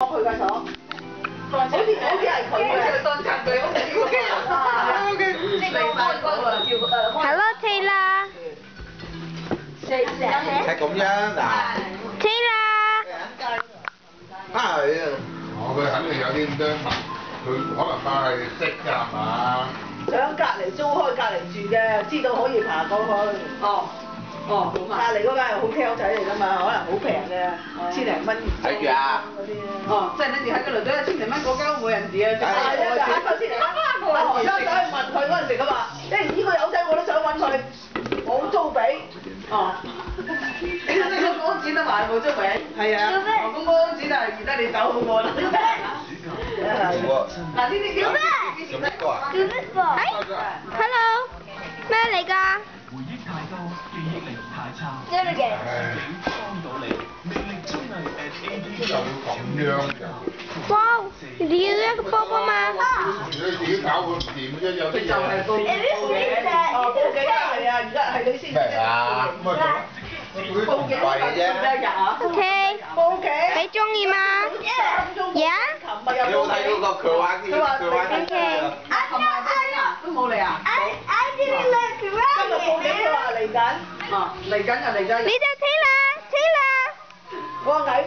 佢嘅所，好似係佢嘅，當賊佢好似呢個人啊。即係開嗰個叫Hello Taylor。係咁樣嗱。Taylor。係啊。佢肯定有啲咁多物，佢可能係識㗎係嘛？想隔離租開隔離住嘅，知道可以爬過去。隔離嗰間係好挑仔嚟㗎嘛，可能好平嘅，千零蚊。睇住啊！嗰啲即係你哋喺嗰度都1000零蚊嗰間冇人住啊！係啊，就喺嗰千零蚊。我而家走去問佢嗰陣時，佢話：呢個友仔我都想揾佢，冇租俾。你嗰個紙都買冇租俾？係啊。咁嗰個紙就係預得你走好過啦。嗱呢啲叫咩？做咩個啊？Do this for。Hello。咩嚟㗎？回憶太多，記憶力太差。真係嘅。幫到你，魅力綜藝 @AD 就要咁樣㗎。哇！你要一個波波嗎？你自己搞佢唔掂啫，有啲嘢。就係報警。報警啊！而家係你先。咩啊？報警貴啫。OK。報警。你中意嗎？呀？你有冇睇嗰個佢玩啲？佢玩啲都冇嚟啊！今日報警佢話嚟緊。嚟緊就嚟緊。你就 Taylor。我矮